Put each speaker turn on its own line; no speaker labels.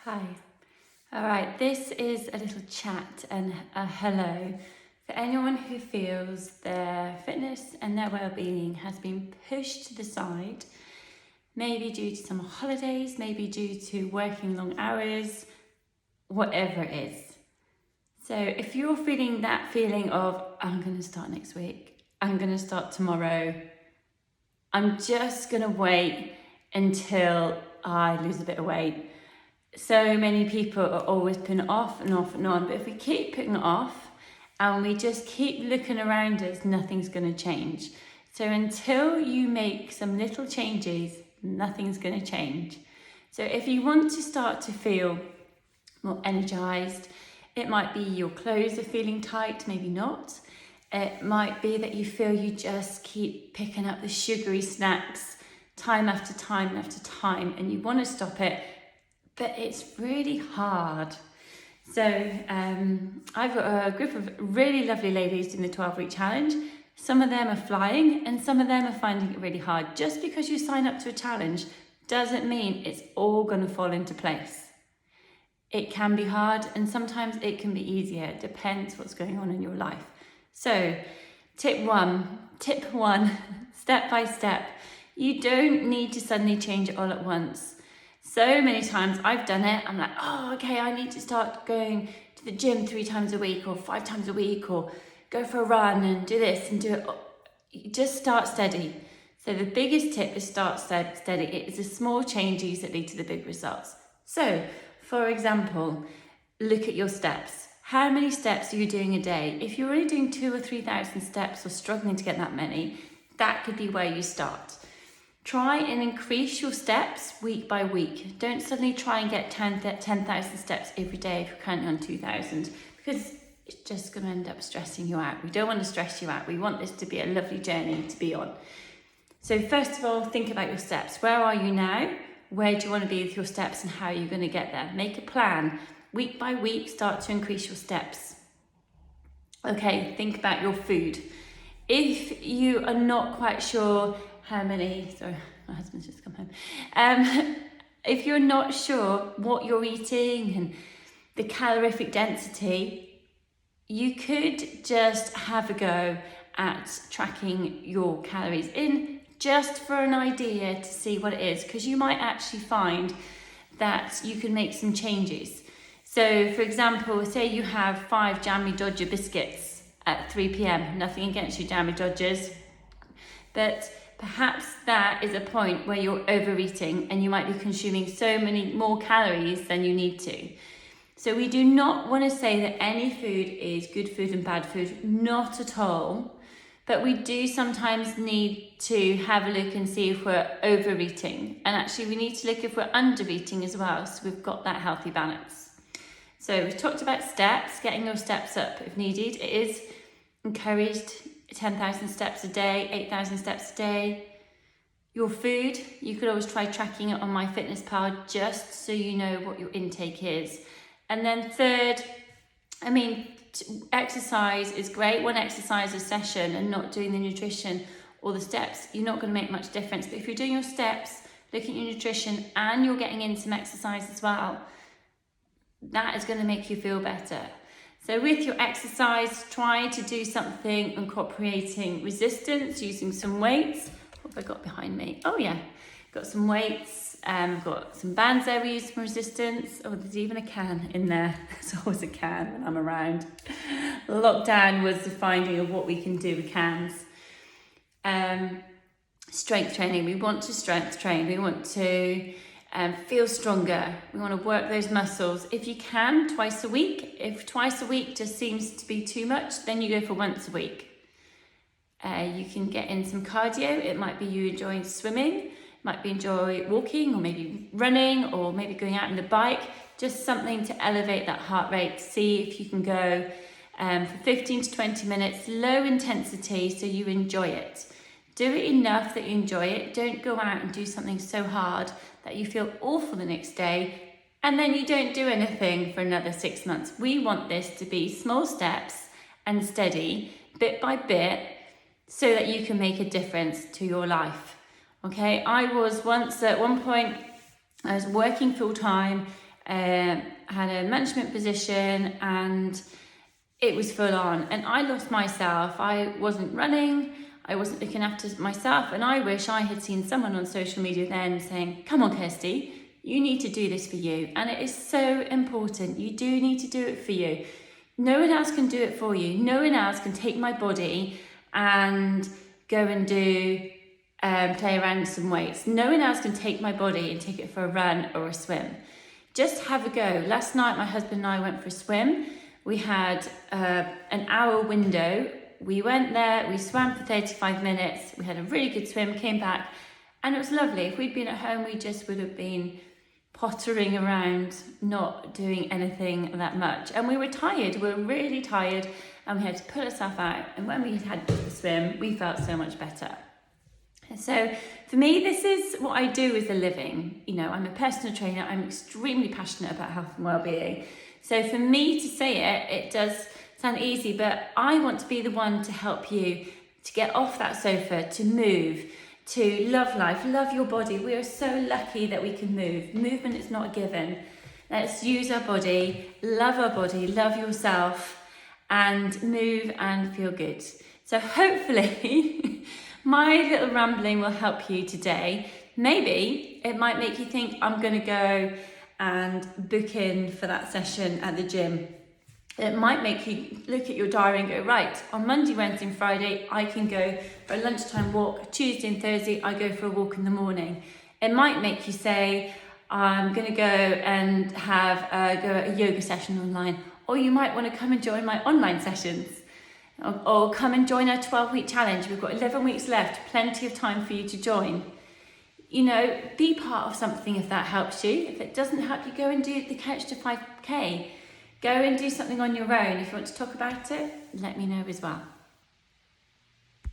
Hi. All right, this is a little chat and a hello for anyone who feels their fitness and their well-being has been pushed to the side, maybe due to summer holidays, maybe due to working long hours, whatever it is. So if you're feeling that feeling of, I'm going to start next week, I'm going to start tomorrow, I'm just going to wait until I lose a bit of weight. So many people are always putting it off and off and on, but if we keep putting it off and we just keep looking around us, nothing's going to change. So until you make some little changes, nothing's going to change. So if you want to start to feel more energized, it might be your clothes are feeling tight, maybe not. It might be that you feel you just keep picking up the sugary snacks time after time after time and you want to stop it, but it's really hard. So I've got a group of really lovely ladies doing the 12-week challenge. Some of them are flying and some of them are finding it really hard. Just because you sign up to a challenge doesn't mean it's all going to fall into place. It can be hard and sometimes it can be easier. It depends what's going on in your life. So tip one, step by step. You don't need to suddenly change it all at once. So many times I've done it, I'm like, oh, okay, I need to start going to the gym 3 times a week or 5 times a week or go for a run and do this and do it. You just start steady. So the biggest tip is start steady. It is the small changes that lead to the big results. So, for example, look at your steps. How many steps are you doing a day? If you're only doing 2,000 or 3,000 steps or struggling to get that many, that could be where you start. Try and increase your steps week by week. Don't suddenly try and get 10,000 steps every day if you're currently on 2,000, because it's just going to end up stressing you out. We don't want to stress you out. We want this to be a lovely journey to be on. So first of all, think about your steps. Where are you now? Where do you want to be with your steps and how are you going to get there? Make a plan. Week by week, start to increase your steps. Okay, think about your food. If you are not quite sure how many, sorry, my husband's just come home. If you're not sure what you're eating and the calorific density, you could just have a go at tracking your calories in just for an idea to see what it is, because you might actually find that you can make some changes. So for example, say you have 5 Jammy Dodger biscuits at 3 p.m. Nothing against you Jammy Dodgers, but perhaps that is a point where you're overeating and you might be consuming so many more calories than you need to. So we do not want to say that any food is good food and bad food, not at all. But we do sometimes need to have a look and see if we're overeating. And actually we need to look if we're undereating as well, so we've got that healthy balance. So we've talked about steps, getting your steps up if needed. It is encouraged 10,000 steps a day, 8,000 steps a day. Your food, you could always try tracking it on MyFitnessPal just so you know what your intake is. And then third, exercise is great. One exercise a session and not doing the nutrition or the steps, you're not going to make much difference. But if you're doing your steps, looking at your nutrition and you're getting in some exercise as well, that is going to make you feel better. So with your exercise, try to do something incorporating resistance, using some weights. What have I got behind me? Oh yeah, got some weights. Got some bands there we use for resistance. Oh, there's even a can in there. There's always a can when I'm around. Lockdown was the finding of what we can do with cans. Strength training. We want to strength train. We want to feel stronger. We want to work those muscles. If you can, twice a week. If twice a week just seems to be too much, then you go for once a week. You can get in some cardio. It might be you enjoying swimming. Might be enjoy walking or maybe running or maybe going out on the bike, just something to elevate that heart rate. See if you can go for 15 to 20 minutes, low intensity, so you enjoy it. Do it enough that you enjoy it. Don't go out and do something so hard that you feel awful the next day and then you don't do anything for another 6 months. We want this to be small steps and steady, bit by bit, so that you can make a difference to your life. Okay, I was once at one point, I was working full time had a management position, and it was full on. And I lost myself. I wasn't running, I wasn't looking after myself, and I wish I had seen someone on social media then saying, come on Kirsty, you need to do this for you. And it is so important. You do need to do it for you. No one else can do it for you. No one else can take my body and go and do play around with some weights. No one else can take my body and take it for a run or a swim. Just have a go. Last night my husband and I went for a swim. We had an hour window. We went there, we swam for 35 minutes, we had a really good swim, came back, and it was lovely. If we'd been at home, we just would have been pottering around, not doing anything that much. And we were tired, we were really tired, and we had to pull ourselves out. And when we had the swim, we felt so much better. So for me, this is what I do as a living. You know, I'm a personal trainer, I'm extremely passionate about health and well-being. So for me to say it, it does sound easy, but I want to be the one to help you to get off that sofa, to move, to love life, love your body. We are so lucky that we can move. Movement is not a given. Let's use our body, love yourself, and move and feel good. So hopefully my little rambling will help you today. Maybe it might make you think, I'm going to go and book in for that session at the gym. It might make you look at your diary and go, right, on Monday, Wednesday and Friday, I can go for a lunchtime walk. Tuesday and Thursday, I go for a walk in the morning. It might make you say, I'm going to go and have a yoga session online. Or you might want to come and join my online sessions. Or come and join our 12-week challenge. We've got 11 weeks left, plenty of time for you to join. You know, be part of something if that helps you. If it doesn't help you, go and do the Couch to 5K. Go and do something on your own. If you want to talk about it, let me know as well.